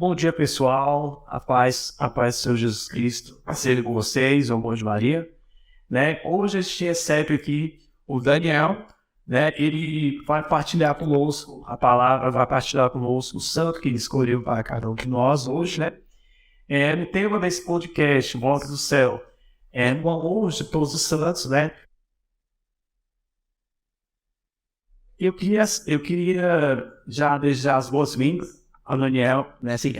Bom dia, pessoal. A paz do Senhor Jesus Cristo seja com vocês, o amor de Maria. Hoje a gente recebe aqui o Daniel, Ele vai partilhar conosco a palavra, vai partilhar conosco o santo que ele escolheu para cada um de nós hoje, O tema desse podcast, Voz do Céu, o amor de todos os santos, Eu queria já desejar as boas-vindas ao Daniel, sem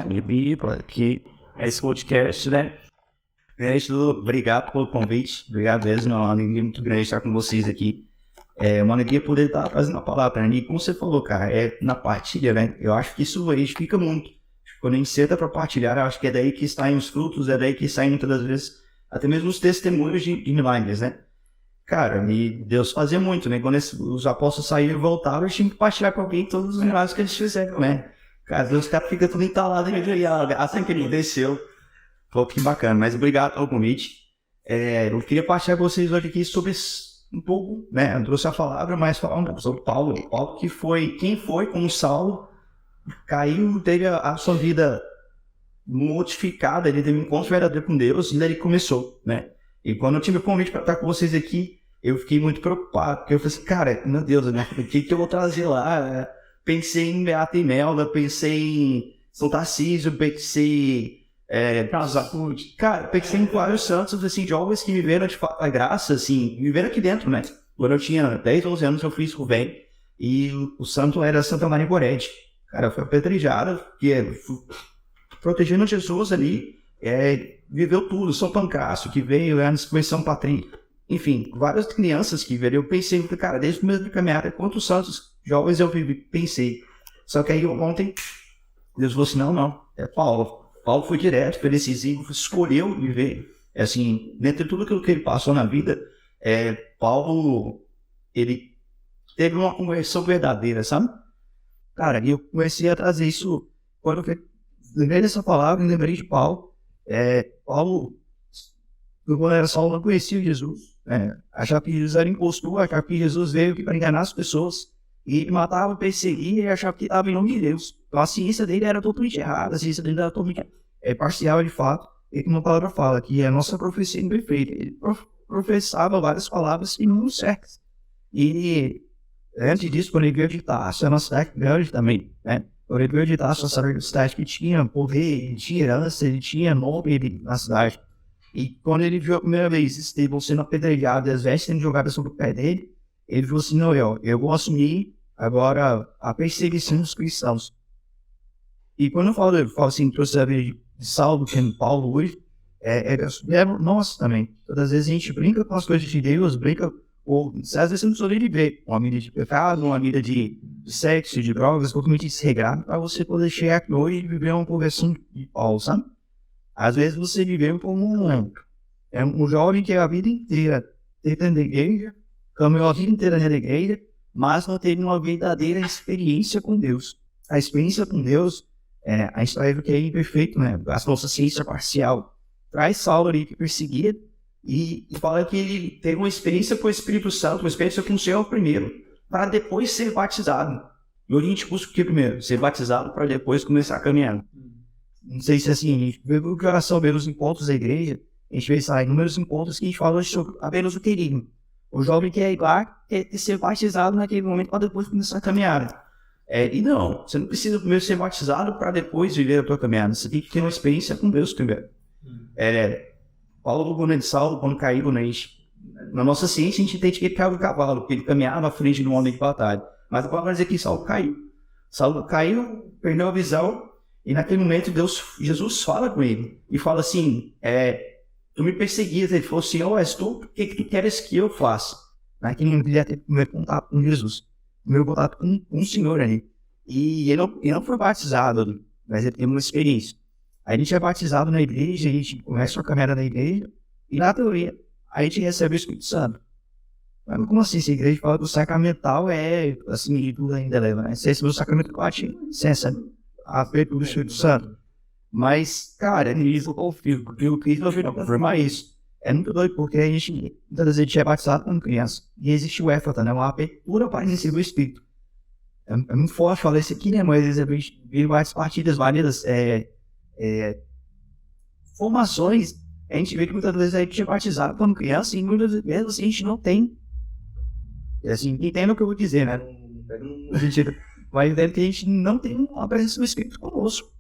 que é esse podcast, Obrigado pelo convite, obrigado mesmo, é uma alegria muito grande estar com vocês aqui. É uma alegria poder estar fazendo a palavra, E como você falou, cara, na partilha, Eu acho que isso edifica muito. Quando a gente senta para partilhar, eu acho que é daí que saem os frutos, é daí que saem muitas das vezes até mesmo os testemunhos de milagres, Cara, e Deus fazia muito, Quando os apóstolos saíram e voltavam, eles tinham que partilhar com alguém todos os milagres que eles fizeram, Cara, Deus fica tudo entalado e assim que ele desceu. Pô, que bacana, mas obrigado pelo convite. Eu queria partilhar com vocês hoje aqui sobre um pouco, Eu trouxe a palavra, mas falar um pouco sobre Paulo. Paulo quem foi como Saulo, caiu, teve a sua vida modificada, ele teve um encontro verdadeiro com Deus e daí ele começou, E quando eu tive o convite para estar com vocês aqui, eu fiquei muito preocupado, porque eu falei assim, cara, meu Deus, o que eu vou trazer lá? Pensei em Beata e Melda, pensei em São Tarcísio, pensei pensei em vários santos, assim, jovens que viveram de fato a graça, assim, viveram aqui dentro, Quando eu tinha 10, 11 anos, eu fiz Rubem, e o santo era Santa Maria Gorete. Cara, foi apedrejada, protegendo Jesus ali, viveu tudo, São Pancrácio, que veio na São Patrício, enfim, várias crianças que viveram. Eu pensei, cara, desde o começo da caminhada, quantos santos jovens eu vivi, pensei. Só que aí ontem, Deus falou assim, não, é Paulo. Paulo foi direto, foi decisivo, escolheu viver. Assim, dentro de tudo aquilo que ele passou na vida, Paulo, ele teve uma conversão verdadeira, sabe? Cara, e eu comecei a trazer isso, quando eu lembrei dessa palavra, eu lembrei de Paulo. Paulo, quando era Saulo, não conhecia Jesus, achava que Jesus era impostor, achava que Jesus veio para enganar as pessoas. E ele matava, perseguia e achava que estava em nome de Deus. Então a ciência dele era totalmente errada, a ciência dele era totalmente parcial de fato. E como a palavra fala, que a nossa profecia é imperfeita. Ele professava várias palavras e não certas. E antes disso, quando ele veio de Tarso, a nossa cidade grande também, Quando ele veio de Tarso, a cidade que tinha poder, ele tinha herança, ele tinha nome na cidade. E quando ele viu a primeira vez Estevão sendo apedrejado e as vestes sendo jogadas sobre o pé dele, ele falou assim, não, eu vou assumir agora a perseguição dos cristãos. E quando eu falo assim, trouxe a ver de Saulo, que é Paulo hoje, nossa também. Todas as vezes a gente brinca com as coisas de Deus, ou às vezes você não precisa nem ver uma vida de pecado, uma vida de sexo, de drogas, totalmente desregrado, para você poder chegar aqui hoje e viver uma conversão de Paulo, sabe? Às vezes você viveu como um jovem que a vida inteira dentro da igreja, caminhou a vida inteira na igreja, mas não teve uma verdadeira experiência com Deus. A experiência com Deus, a história que é imperfeito, A nossa ciência parcial traz Saulo ali que perseguia e fala que ele teve uma experiência com o Espírito Santo, uma experiência com o Senhor primeiro, para depois ser batizado. E hoje a gente busca o que primeiro? Ser batizado para depois começar a caminhar. Não sei se assim, a gente vê o que oração, ver os encontros da igreja, a gente vê inúmeros encontros que a gente fala sobre apenas o querido. O jovem quer ir lá, quer ser batizado naquele momento para depois começar a caminhada. E não, você não precisa primeiro ser batizado para depois viver a tua caminhada. Você tem que ter uma experiência com Deus primeiro. Paulo, quando Saulo, quando caiu, na nossa ciência a gente entende que ele caiu do cavalo, porque ele caminhava à frente de um homem de batalha. Mas a palavra vai dizer que Saulo caiu. Saulo caiu, perdeu a visão, e naquele momento Jesus fala com ele, e fala assim, tu me perseguias. Ele falou assim, és tu, o que tu queres que eu faça? Naquele momento ele ia ter o primeiro contato com Jesus, o meu contato com o Senhor ali. E ele não foi batizado, mas ele teve uma experiência. Aí a gente é batizado na igreja, a gente começa a caminhada na igreja, e na teoria, a gente recebe o Espírito Santo. Mas como assim? Se a igreja fala que o sacramental assim, tudo ainda leva, Se recebeu o sacramento licença, a abertura do Espírito Santo. Mas, cara, isso eu confio, porque o Cristo não confirmar isso. É muito doido, porque muitas vezes a gente é batizado como criança. E existe o éfata, uma abertura para receber o Espírito. é muito forte falar isso aqui, né? Mas a gente vê várias partidas, várias formações. A gente vê que muitas vezes a gente é batizado quando criança e muitas vezes a gente não tem. Assim, entenda o que eu vou dizer, né? No sentido, mas deve que a gente não tem a presença do Espírito conosco.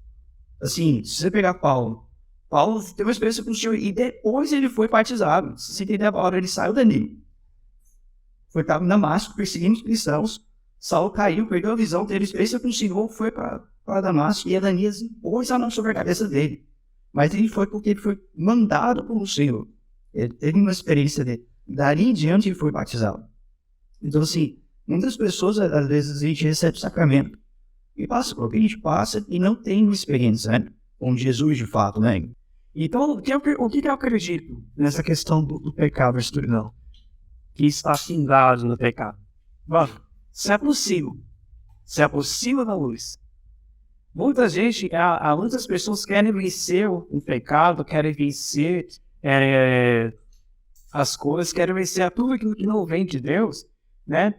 Assim, se você pegar Paulo teve uma experiência com o Senhor e depois ele foi batizado. Se você entender a palavra, ele saiu dali. Foi para Damasco perseguindo os cristãos. Saulo caiu, perdeu a visão, teve experiência com o Senhor, foi para Damasco e Ananias impôs a mão sobre a cabeça dele. Mas ele foi porque ele foi mandado pelo Senhor. Ele teve uma experiência dele. Dali em diante ele foi batizado. Então, assim, muitas pessoas, às vezes, a gente recebe sacramento e passa por o que a gente passa e não tem uma experiência, né? Com Jesus, de fato, né? Então, o que eu acredito nessa questão do pecado espiritual? Que está findado no pecado. Mano, se é possível na luz. Muita gente, muitas pessoas querem vencer o pecado, querem vencer as coisas, querem vencer tudo aquilo que não vem de Deus, né?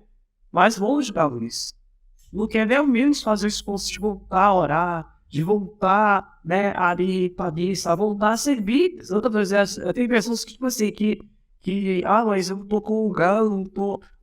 Mas longe da luz. Não quer nem ao menos fazer o esforço de voltar a orar, de voltar, né, ali para missa, voltar a servir. Outras vezes, tem pessoas que, tipo assim, mas eu tô com um galo,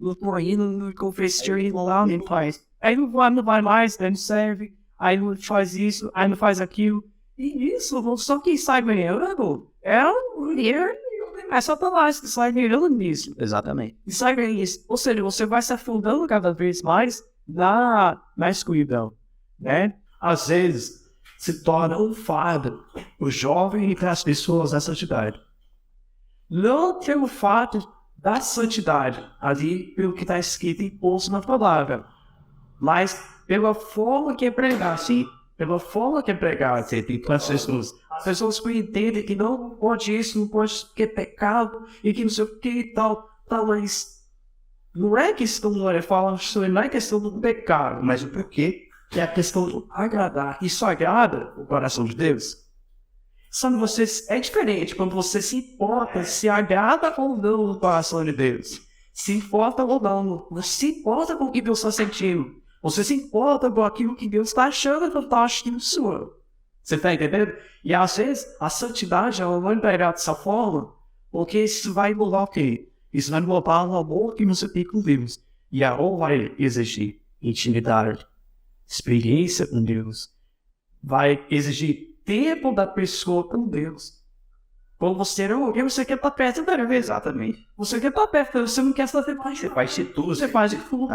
não tô indo, não confessei lá, não faz. Aí não vai mais, né, não serve, aí não faz isso, aí não faz aquilo. E isso, só quem sai ganhando é o líder. É só pra lá, você sai ganhando nisso. Exatamente. E sai ganhando isso. Ou seja, você vai se afundando cada vez mais na escuridão, né? Às vezes, se torna um fardo o jovem e para as pessoas da santidade. Não pelo fato da santidade, ali pelo que está escrito e posto na palavra, mas pela forma que é pregado, sim, pela forma que é pregado para as pessoas. As pessoas que entendem que não pode isso, não pode, que é pecado, e que não sei o que e tal, mas não é questão, não é questão do pecado, mas o porquê, que é a questão do agradar. Isso agrada o coração de Deus. Sabe, é diferente quando você se importa, se agrada ou não no coração de Deus. Se importa ou não, você se importa com o que Deus está sentindo. Você se importa com aquilo que Deus está achando que está achando sua. Você está entendendo? E às vezes a santidade ela não é pregada dessa forma, porque isso vai envolver o quê? Isso vai envolver um amor que você tem com Deus. E a amor vai exigir intimidade, experiência com Deus. Vai exigir tempo da pessoa com Deus. Quando você não quer, você quer estar perto dele. Exatamente. Você quer estar perto dele, você não quer fazer mais. Você faz de tudo, você faz de tudo.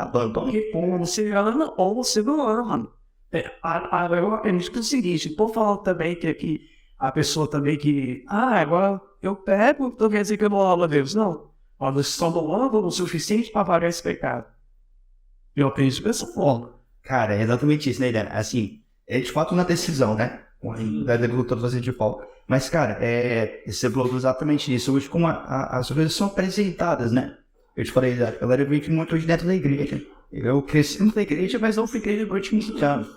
Você ama ou você não ama. Eu acredito que é o seguinte, estou falando também que a pessoa também que, agora eu pego, então quer dizer que eu não amo a Deus. Não. Mas você só não ama o suficiente para pagar esse pecado. Eu acredito dessa forma. Cara, é exatamente isso, né, ideia? Assim, é de fato uma decisão, né? Da luta fazer de pau. Mas, cara, você falou exatamente isso. Hoje, como as coisas são apresentadas, né? Eu te falei, ela era muito hoje dentro da igreja. Eu cresci dentro da igreja, mas não fiquei durante muitos anos.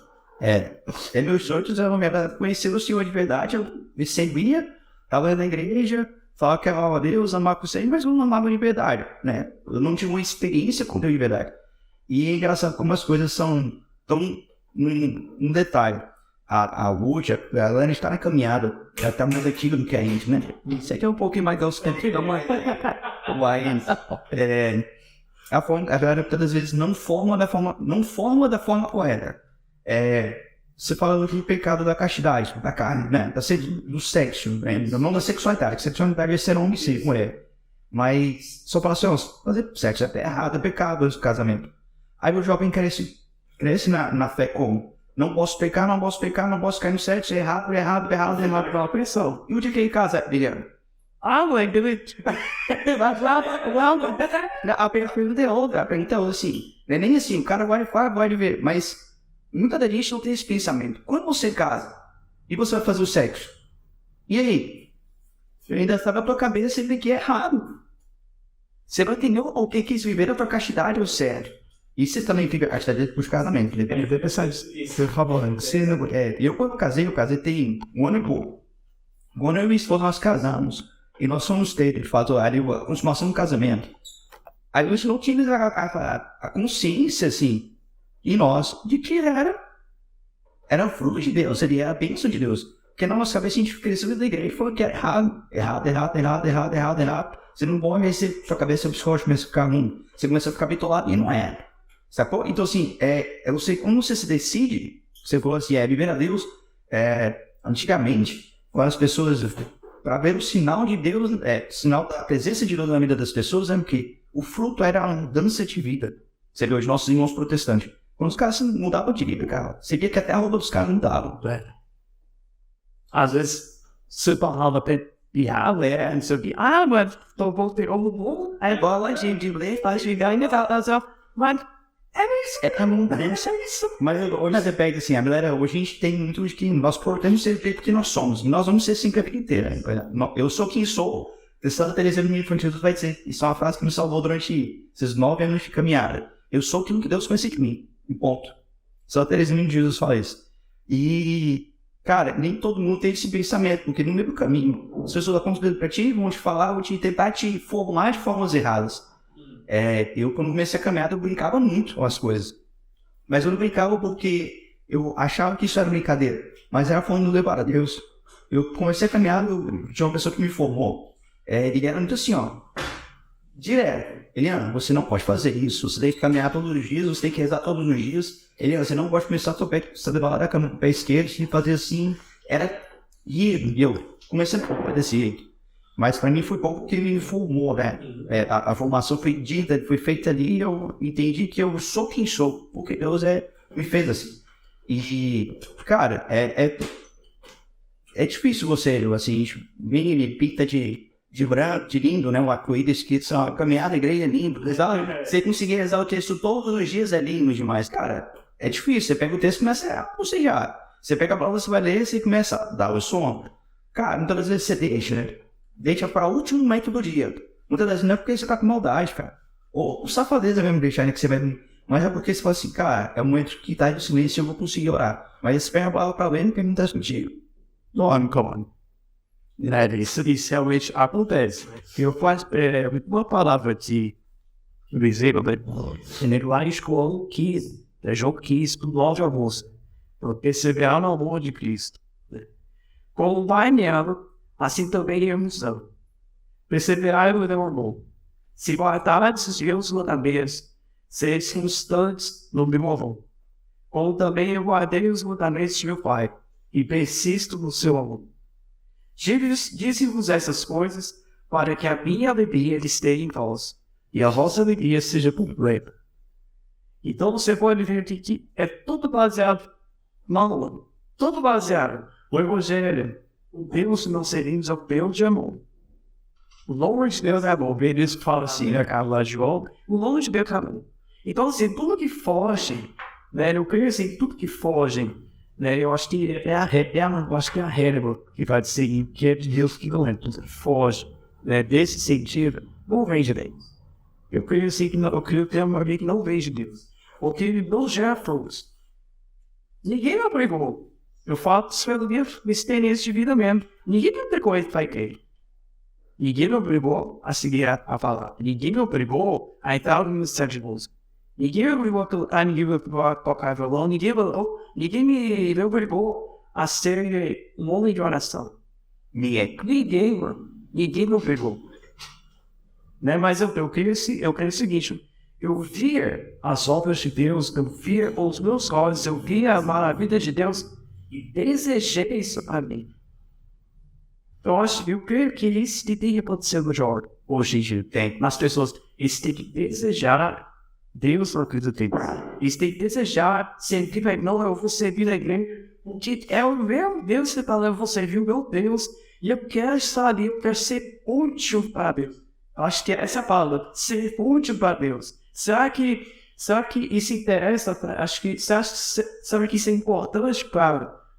Meus sonhos era conhecer o Senhor de verdade. Eu me servia, estava na igreja, falava que amava a Deus, amava o Senhor, mas eu não amava de verdade, né? Eu não tive uma experiência com Deus de verdade. E é engraçado como as coisas são tão um detalhe. A Wood, a Lana está na caminhada, já está mais antiga do que a gente, né? Isso aqui é um pouquinho mais antiga, mas a galera muitas vezes não forma da forma correta. Você fala do pecado da castidade, da carne, né? Do sexo, né? Não da sexualidade. Sexualidade é ser homem, sim, mulher. Mas só fala assim, fazer sexo é errado, é pecado esse casamento. Aí o jovem cresce na fé como? Não posso pecar, não posso cair no sexo, é errado, pela pressão. E o dia que ele casa, Guilherme? Mãe, a pergunta é outra. Então, assim, não é nem assim, o cara vai ver, mas muita da gente não tem esse pensamento. Quando você casa e você vai fazer o sexo, e aí? Você ainda está na tua cabeça sempre que é errado. Você vai entender o que quis viver a tua castidade ou sério. E você também fica castidade para os casamentos. Depende de pensar isso. Por favor, eu quando casei tem um ano e pouco. Quando eu e minha esposa nós casamos, e nós fomos ter, de fato, consumamos um casamento. Aí a gente não tinha a consciência, assim, em nós de que era fruto de Deus, ele era a bênção de Deus. Porque na nossa cabeça a gente cresceu dentro da igreja e falou que era errado. Você não morre, aí sua cabeça psicológica começa a ficar ruim. Você começa a ficar bitolado e não é. Sacou? Então assim, eu sei como você se decide. Você falou assim, viver a Deus. Antigamente, quando as pessoas, para ver o sinal de Deus, sinal da presença de Deus na vida das pessoas, é que o fruto era a mudança de vida. Você vê hoje nossos irmãos protestantes. Quando os caras mudavam de vida, cara, você via que até a roupa dos caras mudava. Às vezes, você falava piada, não sei o que. Mas tô voltando ao mundo, é bola de ler, faz chegar ainda, mas é isso. Mas hoje você pega assim, hoje a gente tem muito de que nós podemos ser feito que nós somos, e nós vamos ser sempre a vida inteira. Eu sou quem sou. Santa Teresa do Menino Infantil vai dizer, isso é uma frase que me salvou durante esses 9 anos de caminhada. Eu sou aquilo que Deus conhece de mim, ponto. Santa Teresa do Menino Jesus fala isso. E, cara, nem todo mundo tem esse pensamento, porque no meio do caminho, as pessoas apontam pra ti, vão te falar, vão tentar te formar de formas erradas. Eu, quando comecei a caminhada, eu brincava muito com as coisas. Mas eu não brincava porque eu achava que isso era brincadeira. Mas era falando levar a Deus. Eu comecei a caminhar, tinha uma pessoa que me formou. Ele era muito assim, direto. Eliana, você não pode fazer isso. Você tem que caminhar todos os dias, você tem que rezar todos os dias. Eliana, você não pode começar a seu pé, você levar da cama pro pé esquerdo e fazer assim. E eu comecei a fazer desse jeito. Mas para mim foi bom porque ele me formou, né? A formação foi dita, foi feita ali e eu entendi que eu sou quem sou, porque Deus me fez assim. E, cara, é difícil você, assim, vir pinta de branco, de lindo, né? Um arco-íris que são caminhar na igreja é lindo. Você conseguir rezar o texto todos os dias é lindo demais, cara. É difícil, você pega o texto e começa a bocejar. Você pega a palavra, você vai ler e começa a dar o som. Cara, muitas das vezes você deixa, né? Deixa para o último momento do dia. Muitas das vezes não é porque você tá com maldade, cara. Ou safadeza mesmo deixar, né? Que você vai... Mas é porque você fala assim, cara, é o momento que tá de silêncio e eu vou conseguir orar. Mas você pega a palavra para ler e não tá contigo. Come. Isso realmente acontece. Eu faço uma palavra de dizer, lá em escola, João 15, do 9 ao 11. Eu perseverar no amor de Cristo. Como vai nela, assim também iremos não. Perseverar no meu amor. Se guardardes os meus mandamentos, sereis constantes no meu amor. Como também eu guardei os mandamentos de meu Pai, e persisto no seu amor. Disse-vos essas coisas, para que a minha alegria esteja em vós, e a vossa alegria seja completa. Então você pode ver que é tudo baseado tudo baseado no Evangelho. O Deus não seríamos o Deus de amor. O nome de Deus é amor. Eles falam assim, né, Carlos de João? O nome de Deus é amor. Então, assim, tudo que foge, né, eu creio assim, tudo que foge, né, eu acho que é a regra que vai dizer que é de Deus que não é, tudo que foge, né, desse sentido, não vem de Deus. Eu creio assim, eu creio que é uma vez que não vem de Deus. Porque ele não gera frutos. Ninguém me obrigou. Eu falo isso pela minha experiência de vida mesmo. Ninguém me obrigou a ir para a igreja. Ninguém me obrigou a seguir a falar. Ninguém me obrigou a entrar no ministério de música. Ninguém me obrigou a cantar, ninguém me obrigou a tocar violão, ninguém me obrigou a ser um homem de oração. Ninguém me obrigou. Né? Mas eu creio o seguinte, eu via as obras de Deus, eu via os meus olhos, eu via a maravilha de Deus e desejei isso para mim. Eu creio que isso tem que acontecer no Jordan. Hoje em dia, nas pessoas, eles têm que desejar Deus na vida deles. Eles têm que desejar sentir, não, eu vou servir a igreja, porque é o meu Deus que fala, eu vou servir o meu Deus, e eu quero estar ali, eu quero ser útil para Deus. Eu acho que essa é a palavra, ser útil para Deus. Será que isso interessa? Será que isso é importante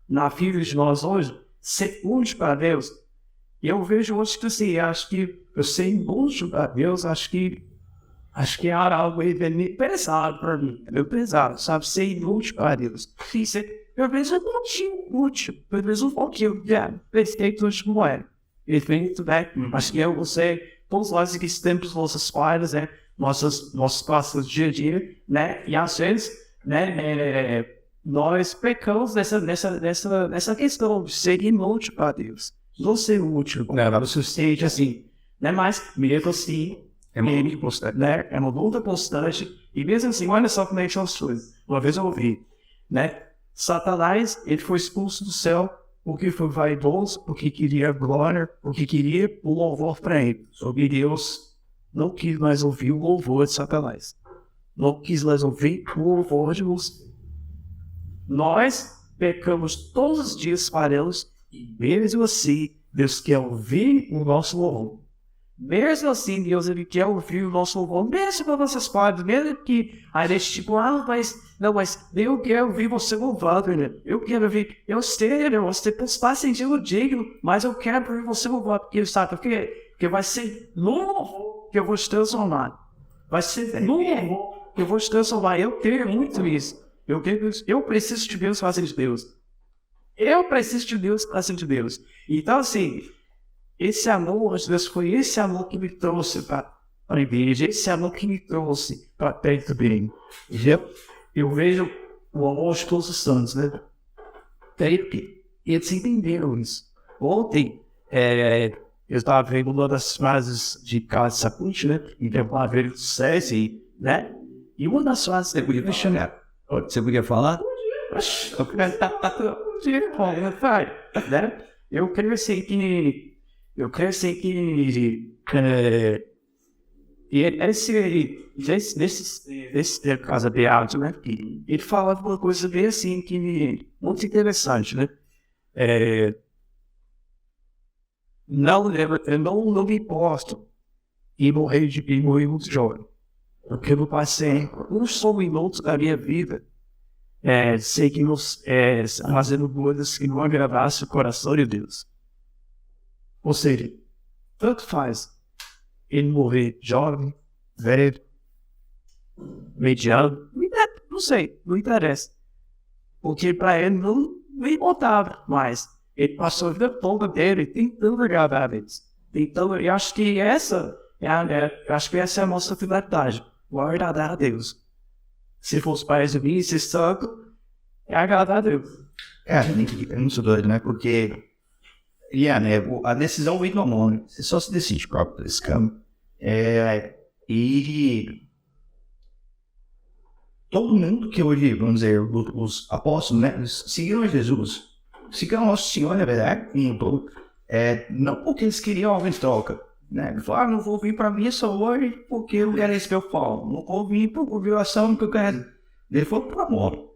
na vida de nós hoje? Ser útil para Deus? E eu vejo hoje que assim, acho que eu ser útil para Deus, acho que é algo pesado para mim. É pesado, sabe? Ser inútil para Deus. Eu vejo um pouquinho útil. Eu vejo um pouquinho. Perfeito hoje como é. Perfeito, né? Acho que eu, você, todos nós que temos nossas falhas, né? Nossos passos dia a dia, né? E às vezes né? Nós pecamos nessa questão de ser inútil para Deus. Não ser útil para o suficiente, assim, né? Mas mesmo assim, é uma luta constante. E mesmo assim, olha só como é que são as coisas. Uma vez eu ouvi, né? Satanás, ele foi expulso do céu porque foi vaidoso, porque queria glória, porque queria o louvor para ele. Sobre Deus não quis mais ouvir o louvor de Satanás. Não quis mais ouvir o louvor de Deus. Nós pecamos todos os dias, falhamos, e mesmo assim, Deus quer ouvir o nosso louvor. Mesmo assim, Deus ele quer ouvir o nosso louvor, mesmo com nossas falhas, mesmo que a gente tipo, mas eu quero ouvir você louvando, né? Eu quero ouvir, eu sei, né? Você faz sentido digno, mas eu quero ouvir você louvando, porque sabe, porque vai ser no louvor que eu vou te transformar. Vai ser no louvor que eu vou te transformar. Eu quero muito isso. Eu preciso de Deus fazer de Deus. Eu preciso de Deus fazer de Deus. Então, assim, esse amor de Deus foi esse amor que me trouxe para a igreja, esse amor que me trouxe para perto dele. Eu vejo o amor de todos os santos, né? E eles entenderam isso. Ontem, eu estava vendo uma das frases de Carlos Sapucci, né? Em Templar Velho do SESI, né? E uma das frases que eu podia deixar. Você podia falar? Né? Eu creio assim que nesse caso de áudio, né? Ele fala uma coisa bem assim que muito interessante, né? Eu não me importo em morrer muito jovem, porque eu passei só minutos da minha vida sei que fazendo coisas que não agradassem o coração de Deus. Ou seja, tanto faz ele morrer jovem, velho, mediano, não sei, não interessa. Porque para ele não importava mais. Ele passou a vida toda dele tentando agradar a Deus. Então, eu acho que essa é a nossa finalidade, o agradar a Deus. Se fosse para resumir, ser santo, é agradar a Deus. É muito doido, né? Porque a decisão vem do amor. Você só se decide próprio desse campo. E todo mundo que hoje, vamos dizer, os apóstolos, né? Seguiram a Jesus. Seguiram Nosso Senhor, na verdade, não porque eles queriam algo em troca. Né? Ele falou, não vou vir para mim só hoje porque eu quero esse meu pau. Não vou vir por violação que eu quero. Ele falou por amor.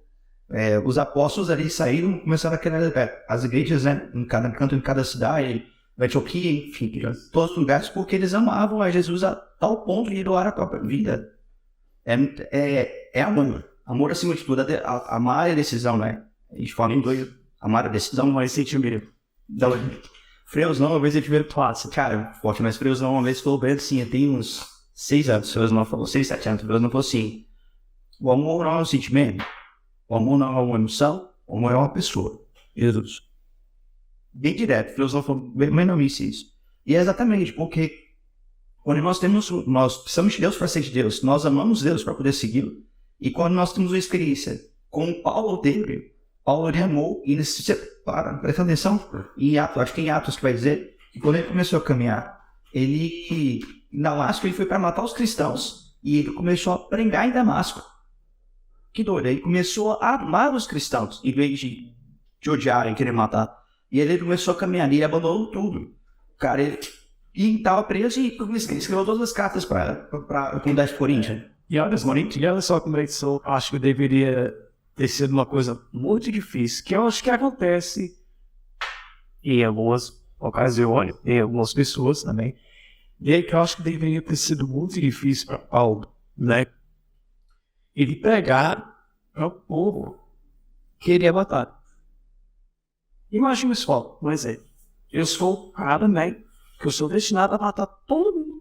Os apóstolos ali saíram, começaram a querer as igrejas, né? Em cada canto, em cada cidade, Antioquia, enfim, todos os lugares, porque eles amavam a Jesus a tal ponto de doar a própria vida. É amor. Amor acima de tudo. Amar é decisão, né? A gente fala em inglês, amar é decisão, não é sentimento. Então, Freus não, uma vez ele tiver fácil, cara, forte, mas Freus não, uma vez falou bem assim, tem uns 6 anos, Freus não falou, 6, 7 anos, Freus não falou assim, o amor não é um sentimento, o amor não é uma emoção, o amor é uma pessoa, Jesus. Bem direto, Freus não falou, bem não isso. E é exatamente, porque quando nós precisamos de Deus para ser de Deus, nós amamos Deus para poder segui-lo, e quando nós temos uma experiência com o Paulo teve, Paulo amou e ele se separa, presta atenção, acho que em Atos que vai dizer que quando ele começou a caminhar, em Damasco ele foi para matar os cristãos e ele começou a pregar em Damasco. Que doido, ele começou a amar os cristãos em vez de odiar e querer matar. E ele começou a caminhar e ele abandonou tudo. Cara, ele estava preso e escreveu todas as cartas para a comunidade de Coríntios. E olha só como é que eu acho que deveria ter sido uma coisa muito difícil, que eu acho que acontece em algumas ocasiões, em algumas pessoas também, e aí que eu acho que deveria ter sido muito difícil para Paulo, né? Ele pregar para o povo que ele ia matar. Imagina só, um exemplo. Eu sou o cara, né? Que eu sou destinado a matar todo mundo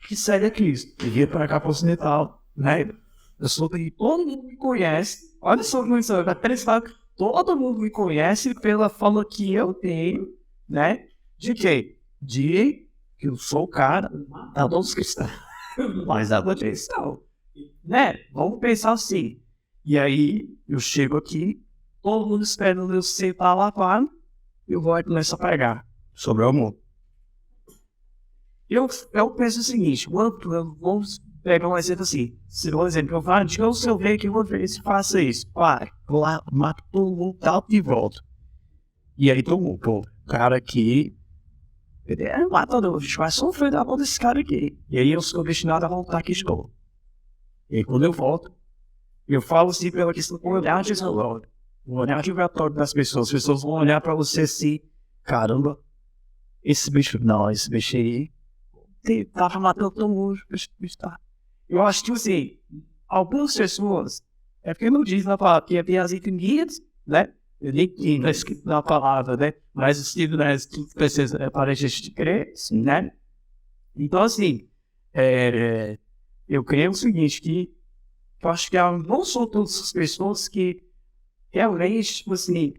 que segue a Cristo. Ele ia pregar para o ocidental, né? Eu sou que todo mundo me conhece. Olha só como isso é. Todo mundo me conhece pela fama que eu tenho, né? De quê? De que eu sou o cara matador dos cristãos. Mas a cristão, né? Vamos pensar assim. E aí, eu chego aqui, todo mundo esperando eu sentar lá, claro, eu vou e começo a pregar sobre o amor. Eu penso o seguinte, vamos pegar um exemplo assim, se por exemplo, eu falo, diga ao seu rei que uma vez faça isso, pai, vou lá, mato todo mundo, tal, e volto. E aí todo mundo, pô, cara aqui, ele é um matador, vai sofrer da mão desse cara aqui. E aí eu sou destinado a voltar aqui de novo. E aí quando eu volto, eu falo assim pela questão do olhar de Israel, o olhar vibratório das pessoas. As pessoas vão olhar pra você assim, caramba, esse bicho aí, tava matando todo mundo, esse bicho tá. Eu acho que assim, algumas pessoas, é porque não diz na palavra que havia as entendidas, né? Eu nem que não é escrito na palavra, né? Mas o estilo, né? Tudo precisa para a gente crer, né? Então assim, eu creio o seguinte, que eu acho que não são todas as pessoas que realmente, tipo assim,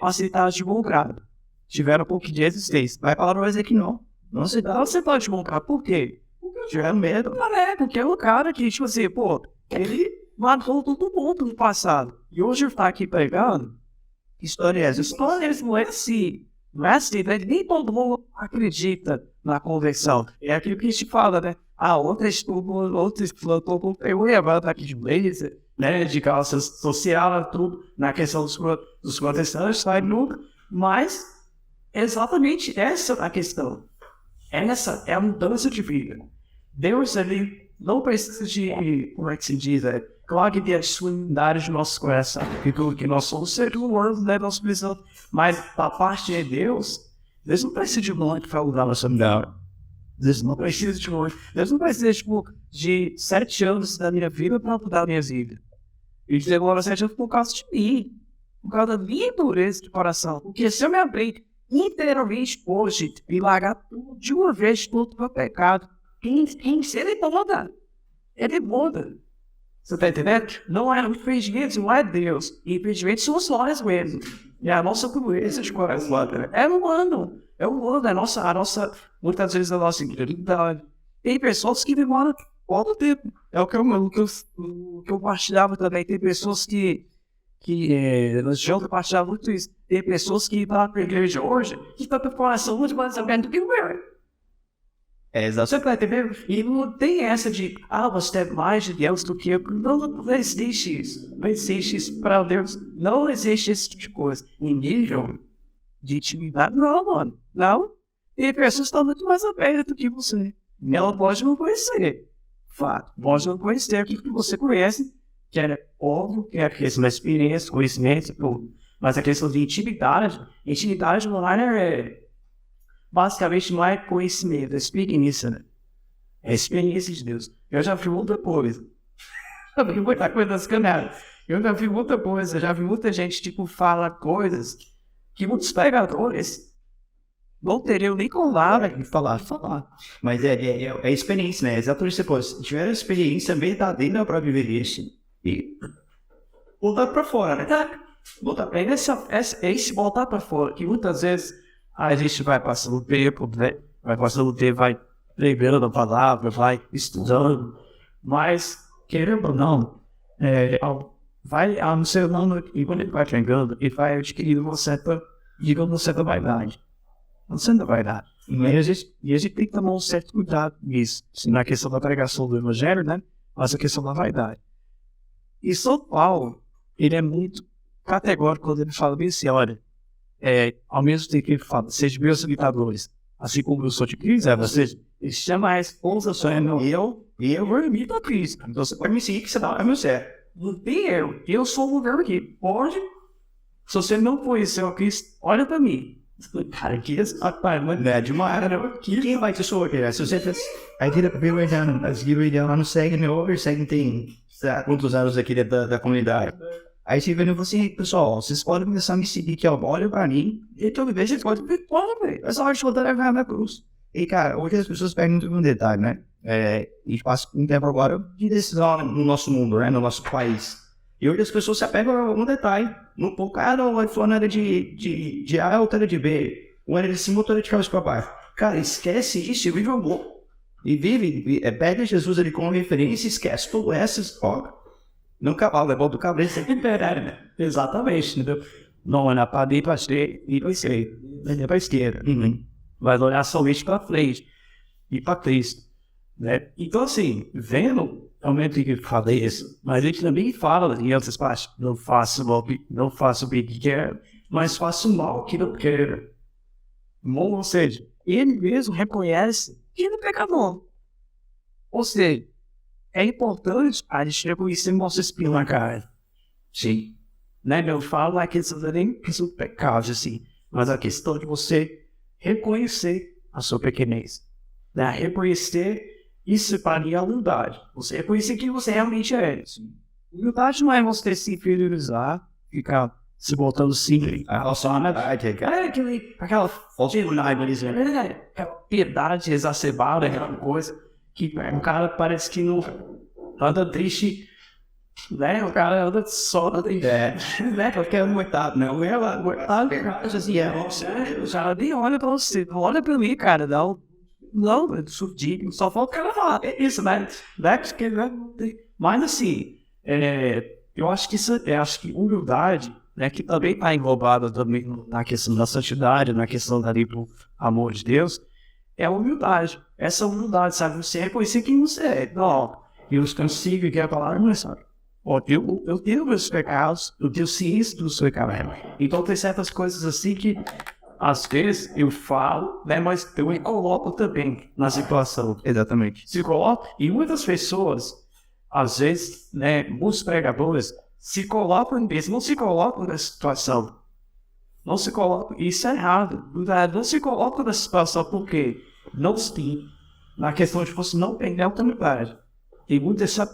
aceitaram de bom grado, tiveram um pouco de resistência. Vai falar pra você que não aceitaram de bom grado. Por quê? Porque tiveram medo. Porque é um cara que, tipo assim, pô, ele matou todo mundo no passado. E hoje ele tá aqui pregando. Histórias não é assim. Não é assim, né? Nem todo mundo acredita na conversão. É aquilo que a gente fala, né? Outras plantou eu levando aqui de blazer, né? De calça social, tudo, na questão dos protestantes, sai nunca. Mas exatamente essa é a questão. Essa é a mudança de vida. Deus ali não precisa de, como é que se diz, claro que tem as suavidades do nosso coração, que nós somos seres humanos, né, nós precisamos, mas da parte de Deus não precisa de muito para mudar a nossa vida. Deus não precisa de muito. Deus não precisa, tipo, de 7 anos da minha vida para mudar a minha vida. Ele demora 7 anos por causa de mim, por causa da minha dureza de coração. Porque se eu me abrir inteiramente hoje e largar tudo de uma vez, tudo para o pecado, ele muda. Ele muda. Você está entendendo? Não é o impedimento, não é Deus. O impedimento somos nós mesmos. E a nossa dureza de coração. É humano. É humano. A nossa, muitas vezes a nossa incredulidade. Tem pessoas que demoram pouco tempo. É o que eu partilhava também. Tem pessoas que no jogo partilhava muito isso. Tem pessoas que vão para a igreja hoje que estão com o coração muito mais aberto do que o meu. Exato. Você tá entendendo? E não tem essa de, você é mais de Deus do que eu. Não existe isso. Não existe isso para Deus. Não existe esse tipo de coisa. Em nível de intimidade, não, mano. Não. Tem pessoas que estão muito mais abertas do que você. Ela pode não conhecer. Fato. Pode não conhecer aquilo que você conhece, que é óbvio, que é a questão da experiência, conhecimento, tudo. Mas a questão de intimidade online basicamente não é conhecimento, é experiência, né? É experiência de Deus. Eu já vi muita coisa. Eu vi muita coisa das caminhadas. Eu já vi muita coisa, já vi muita gente, tipo, fala coisas que muitos pregadores não teriam nem com lá de falar. Mas é experiência, né? Exatamente depois. Se tiver experiência verdadeira para viver isso e botar para fora, né? Voltar para fora, que muitas vezes a gente vai passando o tempo, né? Vai lembrando a palavra, vai estudando, mas, querendo ou não, no ser humano, e quando ele vai chegando, ele vai adquirindo uma certa vaidade. Uma certa vaidade. E a gente tem que tomar um certo cuidado nisso, na questão da pregação do evangelho, né? Mas a questão da vaidade. E São Paulo, ele é muito categórico quando ele fala bem assim, olha, ao mesmo tempo que ele fala, sejam meus imitadores, assim como eu sou de Cristo, ele chama a esposa, eu imito a Cristo. Então você pode me seguir que você não é meu servo. Não tem eu sou o governo aqui. Pode, se você não conheceu a Cristo, olha pra mim. Cara, que é de uma era. Quem vai te socorrer? Se você aí tira pra ver as guildas lá não seguem, tem quantos anos aqui da comunidade. Aí você vê e fala assim, pessoal, vocês podem começar a me seguir aqui, ó, olha pra mim, e toda vez vocês podem ver, velho, essa hora de voltar a levar na cruz. E cara, hoje as pessoas perguntam um detalhe, né? A gente passa um tempo agora de decisão no nosso mundo, né? No nosso país. E hoje as pessoas se apegam a um detalhe, no pouco, não, o iPhone era de A, outra era de B, um era de cima, outro era de cabeça pra baixo. Cara, esquece isso e vive o amor. E pega Jesus ali como referência e esquece todo essas, ó. Não cavalo, é bom do cabeça. Exatamente, entendeu? Não olhar para dentro, para direita e para esquerda. Olhar para esquerda. Vai olhar somente para frente e para Cristo. Né? Então, assim, vendo, realmente que eu falei isso, mas ele também fala em outras partes: não faça o bem que quer, mas faça o mal que não quer. Ou seja, ele mesmo reconhece que ele é pecador. Ou seja, é importante a gente reconhecer nosso espinho na cara. Sim. Né? Eu falo a questão nem questão do pecado, assim, mas a questão de você reconhecer a sua pequenez. Né? Reconhecer e separar a humildade. Você reconhecer quem você realmente é. Humildade não é você se inferiorizar, ficar se botando simples. Aquela piedade exacerbada, aquela coisa que o cara parece que não anda triste, né? O cara anda só, né? Porque é coitado, né? Assim, o cara nem olha pra você, não olha pra mim, cara, não, surdido, só falta o cara falar, é isso, né? Mas assim, eu acho que humildade, né, que também está englobada também na questão da santidade, na questão do amor de Deus, é a humildade. Essa humildade, sabe? Você reconhecer quem você é. Não, eu consigo que a palavra não é só. Eu tenho meus pecados, eu tenho ciência dos pecados. Então tem certas coisas assim que, às vezes, eu falo, né, mas eu me coloco também na situação. Exatamente. Se coloco, e muitas pessoas, às vezes, né, muitos pregadores, se colocam mesmo, não se colocam na situação. Não se colocam, isso é errado. Não se colocam na situação porque não se tem na questão de você não perder a autoridade. Tem muito essa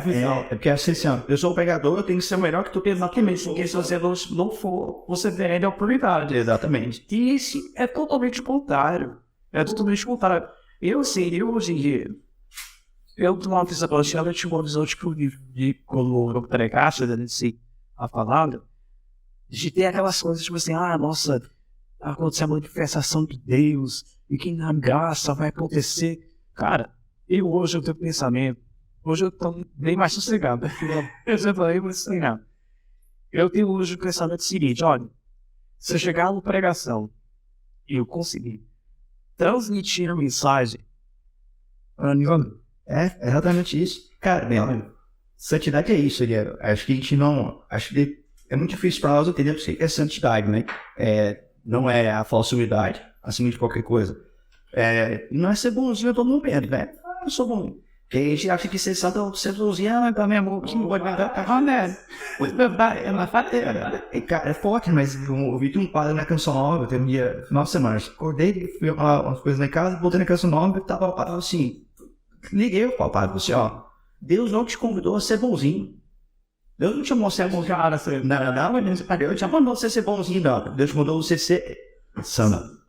visão. É porque assim, eu sou um pregador, eu tenho que ser o melhor que tu tem. Exatamente, porque se você não for, você perde a autoridade. Exatamente. E isso é totalmente contrário. É totalmente contrário. Eu hoje em dia, eu tinha uma visão de quando eu pregasse, a palavra, de ter aquelas coisas tipo assim, nossa, acontecer a manifestação de Deus, e que na graça vai acontecer. Cara, hoje eu tenho pensamento, hoje eu estou bem mais sossegado. Eu já falei mais sossegado. Eu tenho hoje o pensamento seguinte: olha, se eu chegar na pregação e eu conseguir transmitir a mensagem para ninguém. É exatamente isso. Cara, santidade é isso, acho que a gente não. Acho que é muito difícil para nós entender o que é santidade, né? Não é a falsa humildade, acima de qualquer coisa. Não é ser bonzinho a todo momento, né? Eu sou bom. Porque a gente acha que ser santo é ser bonzinho, pra minha mão, que não pode matar, né? É uma fateira. Cara, é forte, mas eu ouvi um padre na Canção Nova, tem um dia, final de semana. Acordei, fui falar umas coisas lá em casa, voltei na Canção Nova e tava assim. Liguei o padre, assim, Deus não te convidou a ser bonzinho. Deus não te chamou a ser bonzinho. Não, Deus te mandou você ser bonzinho, não. Deus mandou você ser santo.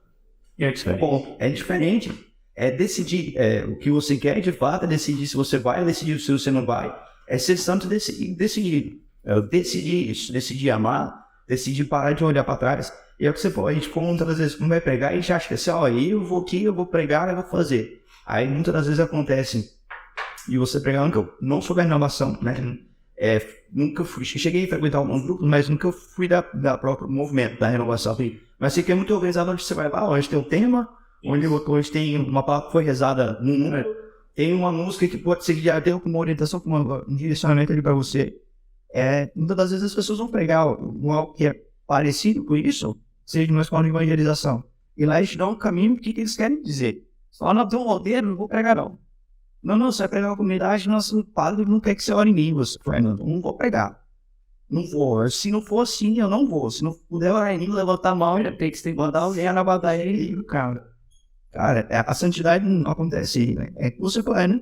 É diferente. É decidir o que você quer de fato, é decidir se você vai, é decidir se você não vai. É ser santo decidir. Decidir isso, decidir amar, decidir parar de olhar para trás. E é o que você pode, a gente muitas vezes não vai pregar, a gente acha que assim, eu vou aqui, eu vou pregar, eu vou fazer. Aí muitas das vezes acontece, e você pregar, não sou da renovação, né? Nunca fui, cheguei a frequentar alguns grupos, mas nunca fui da próprio movimento da renovação. Mas sei que é muito organizado onde você vai lá, onde tem um tema, onde tem uma palavra que foi rezada num número, tem uma música que pode ser já deu com uma orientação, com um direcionamento ali para você. Muitas das vezes as pessoas vão pregar algo que é parecido com isso, seja numa escola de evangelização. E lá eles dão um caminho que eles querem dizer. Só não tem um roteiro, não vou pregar não. Não, você vai pregar uma comunidade, nosso padre não quer que você ore em línguas. Não vou pregar. Não vou. Se não for assim, eu não vou. Se não puder orar em língua, levantar a mão, já tem que mandar alguém na batalha e cara. Cara, a santidade não acontece, né? É que você fala, né?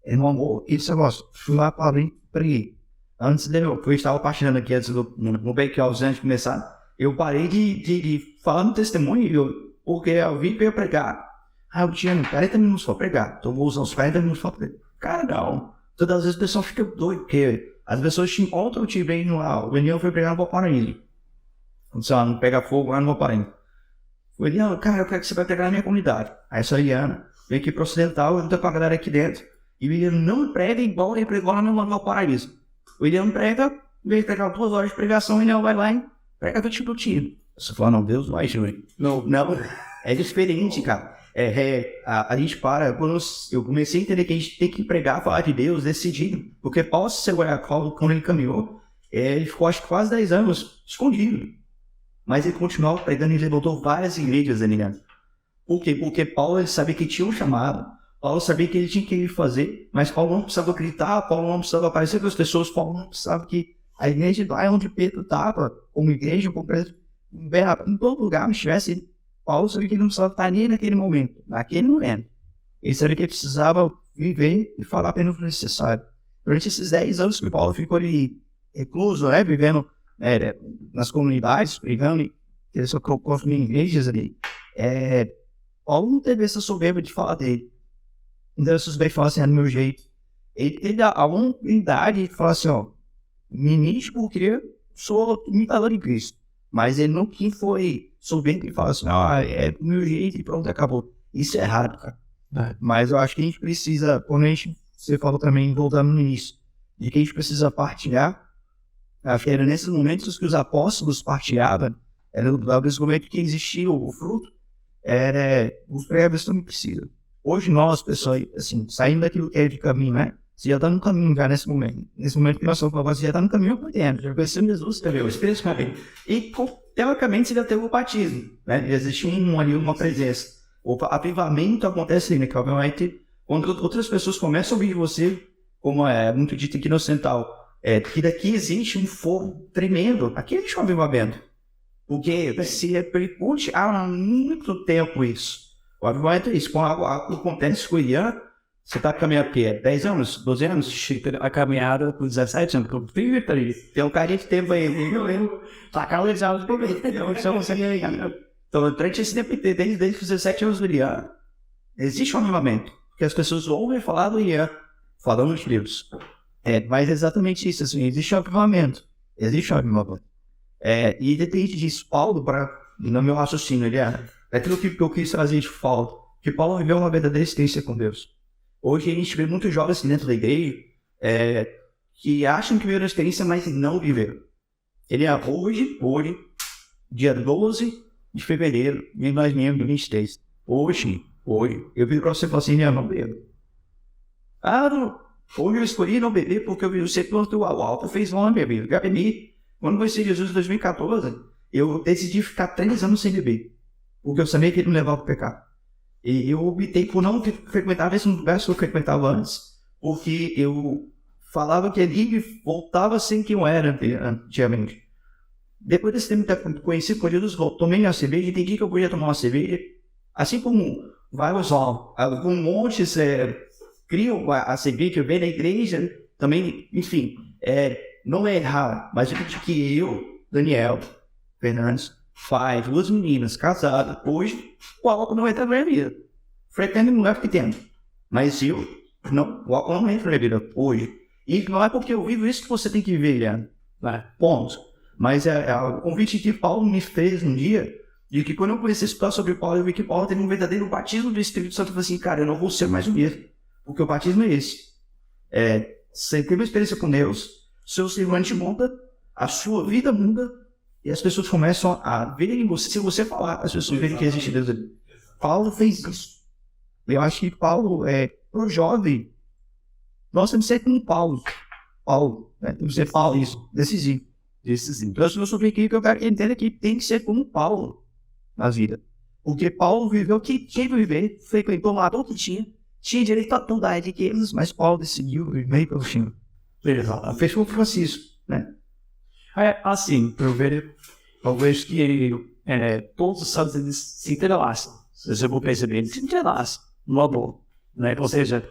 No amor, esse negócio. Fui lá para abrir, preguei. Antes de eu estava partilhando aqui antes no bake-off, antes de começar, eu parei de falar no testemunho, porque eu vim para eu pregar. Eu tinha 40 minutos para pregar, então vou usar os 40 minutos para pregar. Cara, não. Todas as vezes o pessoal fica doido, porque as pessoas te encontram, te veem no o Daniel foi pregar no Valparaíso. Não pega fogo lá no Valparaíso. O Eliano, cara, eu quero que você vai pegar na minha comunidade. Aí essa Eliana vem aqui pro Ocidental, eu tô com a galera aqui dentro. E o Eliano não prega igual ele pregou lá no Valparaíso. O William prega, vem pregar 2 horas de pregação, o William vai lá e prega 20 minutinhos. Você fala, não, Deus vai, Júlio. Não, é diferente, cara. A gente quando eu comecei a entender que a gente tem que pregar, falar de Deus, decidir. Porque Paulo, se segurar quando ele caminhou, ele ficou acho que quase 10 anos escondido. Mas ele continuava pregando e ele levantou várias igrejas ali, né? Por quê? Porque Paulo ele sabia que tinha um chamado. Paulo sabia que ele tinha que fazer, mas Paulo não precisava gritar, Paulo não precisava aparecer para as pessoas, Paulo não precisava que a igreja lá onde Pedro estava, como igreja, como preso, em todo lugar não estivesse. Paulo sabia que ele não precisava estar ali naquele momento. Ele sabia que ele precisava viver e falar apenas o necessário. Durante esses 10 anos que Paulo ficou ali recluso, vivendo nas comunidades, pregando, ele só construindo igrejas ali. Paulo não teve essa soberba de falar dele. Então, se bem falar assim, do meu jeito. Ele teve a humildade de falar assim, ministro porque sou imitador de Cristo. Mas ele não que foi soberbo e falar assim, é do meu jeito e pronto, acabou. Isso é errado, cara. Mas eu acho que a gente precisa, quando você falou também, voltando no início, de que a gente precisa partilhar. Acho que era nesses momentos que os apóstolos partilhavam, era nesse momento que existia o fruto, os pregadores também precisam. Hoje nós, pessoal, assim, saindo daquilo que é de caminho, né? Você já está no caminho já nesse momento. Nesse momento que nós estamos falando, você já está no caminho por dentro. Já conheceu Jesus, entendeu? Espírito caminho. E, teoricamente, você já teve o batismo, né? Existe uma presença. O avivamento acontece ali, né? Que obviamente, quando outras pessoas começam a ouvir você, como é muito dito aqui no Central, que daqui existe um fogo tremendo. Aqui existe um avivamento. Porque se repercute há muito tempo isso. O avivamento é isso. Quando acontece com o Ian, você está caminhando o quê? 10 anos? 12 anos? A caminhada com 17 anos, com 30 ali. Tem um carinha que teve aí, tá calejado por mim. Então, durante esse tempo, desde os 17 anos do Ian, existe um avivamento. Porque as pessoas ouvem falar do Ian, falando nos livros. Mas é exatamente isso, assim, existe um avivamento. E depende disso, Paulo, no meu raciocínio, aquilo que eu quis trazer de Paulo, que Paulo viveu uma verdadeira experiência com Deus. Hoje a gente vê muitos jovens dentro da igreja que acham que viveram a experiência, mas não viveram. Ele é hoje, dia 12 de fevereiro de 2023. Hoje, eu viro para você e falo assim, eu não bebo. Hoje eu escolhi não beber porque eu vi você plantou o álcool, fez mal a minha vida. Já bebi. Quando conheci Jesus em 2014, eu decidi ficar 3 anos sem beber. Porque eu sabia que ele me levava para o pecado. E eu optei por não frequentar esse universo que eu frequentava antes, porque eu falava que ele voltava sem que eu era antigamente. Depois desse tempo que conheci por Jesus, tomei minha cerveja e entendi que eu podia tomar uma cerveja, assim como vários montes criam a cerveja, vem na igreja, também, enfim, não é errado, mas eu acredito que eu, Daniel Fernandes, pai, 2 meninas, casadas, hoje, o álcool não entra na minha vida. Frequento mulher que tem. Mas o álcool não entra na minha vida hoje. E não é porque eu vivo isso que você tem que viver, né? Ponto. Mas o convite que Paulo me fez um dia, de que quando eu conheci esse plano sobre Paulo, eu vi que Paulo teve um verdadeiro batismo do Espírito Santo. Eu falei assim, cara, eu não vou ser mais o mesmo. Porque o batismo é esse. Você teve uma experiência com Deus, seu semblante muda, a sua vida muda, e as pessoas começam a verem você. Se você falar, as pessoas verem que existe Deus ali. Paulo fez isso. Eu acho que Paulo, pro jovem, nós temos que ser como Paulo, né? Temos que ser Paulo, isso, decisivo. Então, se eu sou aqui, que eu quero entender que tem que ser como Paulo na vida. Porque Paulo viveu o que tinha que viver, frequentou lá todo que tinha direito a toda a riqueza, mas Paulo decidiu viver pelo Senhor. Fechou com Francisco, né? Assim, eu vejo que todos os santos eles se entrelaçam. Se você for perceber, eles se entrelaçam, no amor, né? Ou seja,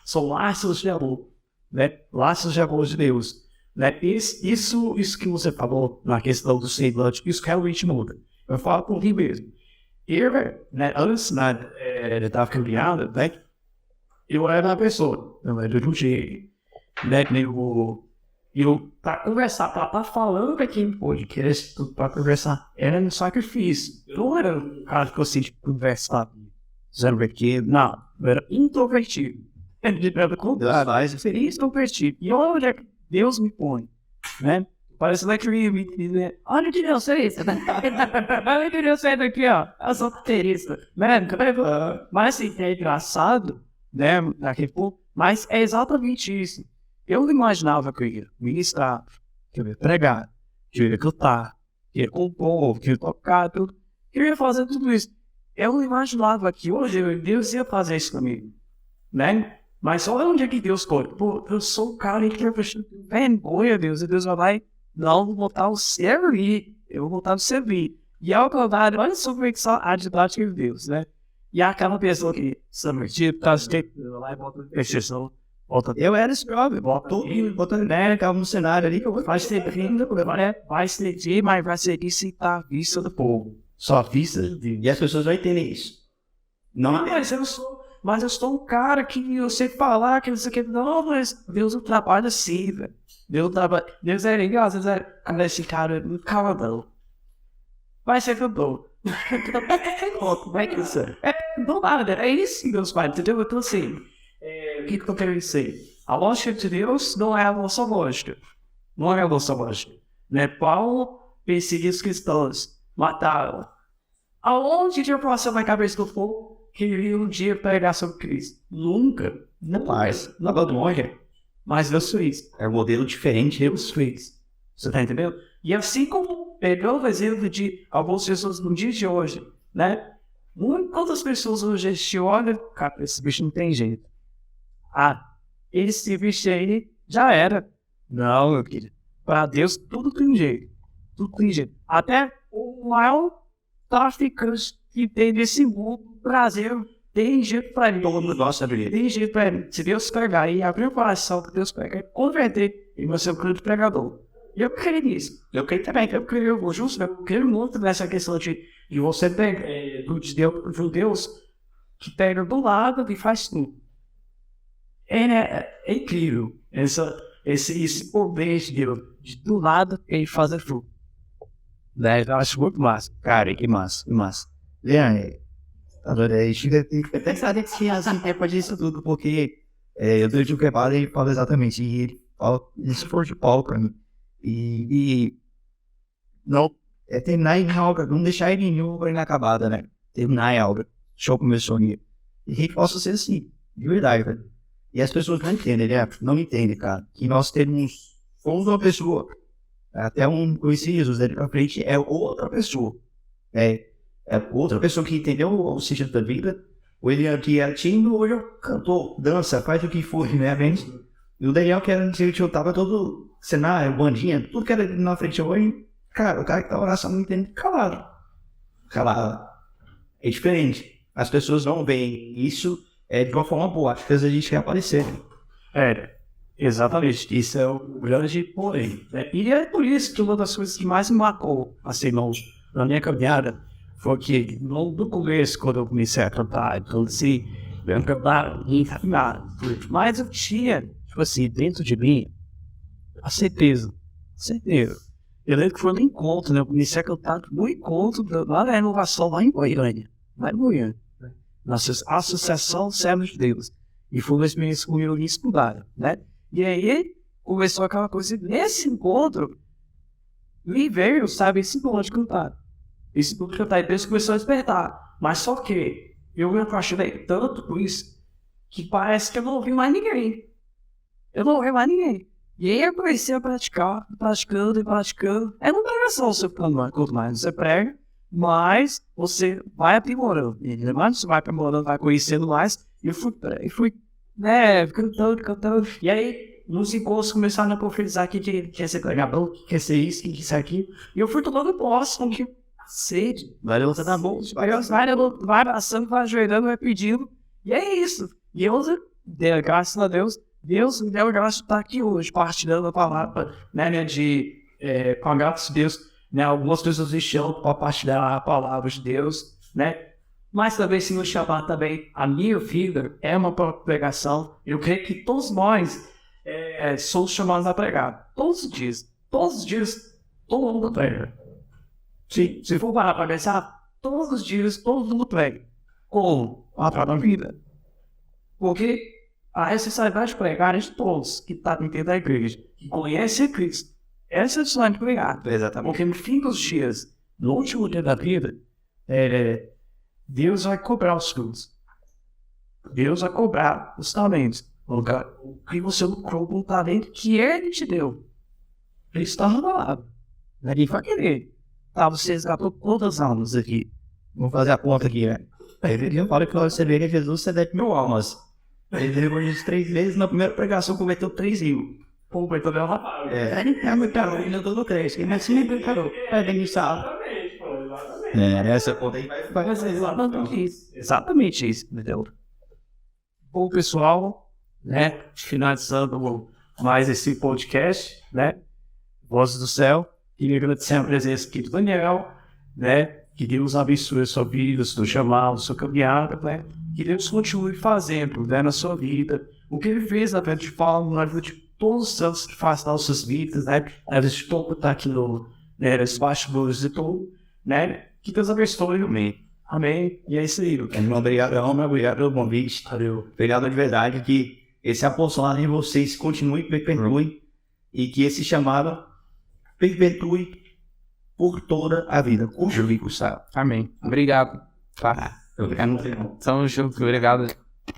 são laços de amor, né? Laços de amor de Deus, né? Isso que você falou na questão do semblante, isso realmente muda. Eu falo por mim mesmo. Eu, né, antes de estar caminhando, né? Eu era uma pessoa, eu era de um jeito, né? Eu para conversar, para estar falando aqui em podcast, para conversar, era um sacrifício. Eu não era um cara que eu sei conversar, zero vertido, não. Eu era introvertido. Feliz convertido. E onde é que Deus me põe, né? Parece like né? Olha que Deus fez. Olha que Deus fez aqui, ó. Eu sou terrorista. Mas assim, é engraçado, né? Mas é exatamente isso. Eu não imaginava que eu ia ministrar, que eu ia pregar, que eu ia cantar, que eu ia compor, que eu ia tocar, tudo. Que eu ia fazer tudo isso. Eu não imaginava que hoje Deus ia fazer isso comigo, né? Mas olha onde é que Deus pode. Pô, eu sou o cara que vergonha, Deus. E Deus vai não, vou voltar a servir. Eu vou voltar a servir. E ao contrário, olha só como é que só a didática de Deus, né? E aquela pessoa que se convertiu, por causa de lá e bota exceção. Eu era esse jovem, botando ideia, ficava no cenário ali, que eu vai ser vindo, vai ser, mas vai ser isso e tá à vista do povo. Só à vista de Deus. E as pessoas não entendem isso. Não, mas eu sou um cara que eu sei falar, que não sei o que. Não, mas Deus não trabalha assim, velho. Deus é legal, às vezes quando esse cara é muito caladão. Vai ser cantor. Como é que isso é? Não nada, é isso que Deus faz, entendeu? Então assim, o que eu quero dizer? A lógica de Deus não é a nossa lógica. Não é a nossa lógica. Né? Paulo perseguiu os cristãos, mataram. Aonde Deus passou na cabeça do povo? Que ele um dia pregar sobre Cristo. Nunca. Não mais. Não morre. Mas Deus fez. É um modelo diferente. Deus fez. Você tá entendendo? E assim como pegou o exemplo de algumas pessoas no dia de hoje, né? Quantas pessoas hoje se olham, cara, esse bicho não tem jeito. Esse bicho aí já era. Não, meu querido. Para Deus tudo tem jeito. Tudo tem jeito. Até o maior traficante que tem nesse mundo, Brasil, tem jeito para ele. Todo mundo gosta dele. Tem jeito para ele. Se Deus pegar e abrir o coração, que Deus pega e converter, ele vai ser um grande pregador. E eu creio nisso. Eu creio também. Eu creio muito nessa questão de você ter judeus que pegam do lado e faz tudo. É incrível esse poder de Deus, de do lado ele fazer tudo. Né? Eu acho muito massa. Cara, que massa, que massa. Leandro, até saber que assim, tempo disso tudo, porque eu durante o quebrado ele fala exatamente, e ele fala isso for de Paulo pra mim. E não terminar em algo, não deixar ele em obra inacabada, né? Terminar em algo, show começou ali. E que possa ser assim, de verdade, velho. E as pessoas não entendem, né? Não entendem, cara. Que nós fomos uma pessoa. Até conheci Jesus dali pra frente, é outra pessoa. É outra pessoa que entendeu o sentido da vida. O Elian que era tímido, hoje cantou, dança, faz o que for, né? E o Daniel que era eu tava todo cenário, bandinha, tudo que era na frente hoje. Cara, o cara que tá oração não entende, calado. É diferente. As pessoas não veem isso de uma forma boa. Acho que às vezes a gente quer aparecer. Exatamente. Isso é o grande porém. E é por isso que uma das coisas que mais me marcou, assim, na minha caminhada, foi que no começo, quando eu comecei a cantar, eu cantava e caminhar. Mas eu tinha, tipo assim, dentro de mim, a certeza. Eu lembro que foi no encontro, né? Eu comecei a cantar no encontro lá na renovação, lá em Goiânia. Na Associação Servos de Deus. E foi uma experiência com eu estudar, né? E aí começou aquela coisa, nesse encontro, me veio, sabe, esse dom de cantar. Esse dom de cantar, e Deus começou a despertar. Mas só que eu me apaixonei tanto por isso, que parece que eu não ouvi mais ninguém. E aí eu comecei a praticando. É uma pregação, você quanto mais você prega, mas você vai aprimorando. Mas você vai aprimorando, vai conhecendo mais. E eu fui né, cantando. E aí, nos encontros começaram a profetizar que quer ser pregador, que quer ser isso, que quer ser aquilo. E eu fui tomando posse, com que sede. Vai levantando a mão, vai abraçando, vai ajoelhando, vai pedindo. E é isso. E eu dei graças a Deus. Deus me deu a graça de estar aqui hoje, partilhando a palavra, né, com a graça de Deus. Né, algumas pessoas me chamam para partilhar a palavra de Deus, né? Mas também, se nos chamar também, a minha vida é uma pregação. Eu creio que todos nós somos chamados a pregar. Todos os dias, todo mundo prega. Sim, se for parar para pensar, todos os dias, todo mundo prega. Como? A própria vida. Porque a responsabilidade de pregar é de todos que estão dentro da igreja, que conhecem Cristo. Essa é a responsabilidade de pregar. Exatamente. Porque no fim dos dias, no último dia da vida, Deus vai cobrar os frutos. Deus vai cobrar os talentos. O que você lucrou com o talento que Ele te deu. Ele está no lado. Ele vai querer. Tá, você resgatou todas as almas aqui. Vamos fazer a conta aqui, né? Ele fala que quando você veio a Jesus, você deve 1.000 almas. Ele veio Jesus 3 vezes, na primeira pregação cometeu 3.000. Pô, mas também é uma palavra. Muito caro, ele andou no 3. Ele assim, muito caro. Ele sabe. Exatamente, pô, exatamente. Essa conta aí vai Mas é exatamente isso. Exatamente isso, entendeu? Bom, pessoal, né? Finalizando mais esse podcast, né? Vozes do Céu. Queria agradecer a presença aqui do Daniel, né? Que Deus abençoe a sua vida, o seu chamado, a sua caminhada, né? Que Deus continue fazendo, né, na sua vida o que Ele fez na vida de Paulo, na vida de todos os santos que fazem nas suas vidas, né? Na vida de todo que está aqui nos bastidores e tudo, né? Que Deus abençoe. Amém. Amém. E é isso aí. Obrigado pelo convite. Obrigado de verdade. Que esse apostolado em vocês continue e perpetue. E que esse chamado perpetue por toda a vida. Cujo bico sabe. Amém. Obrigado. Tá. Obrigado. Tamo junto. Obrigado.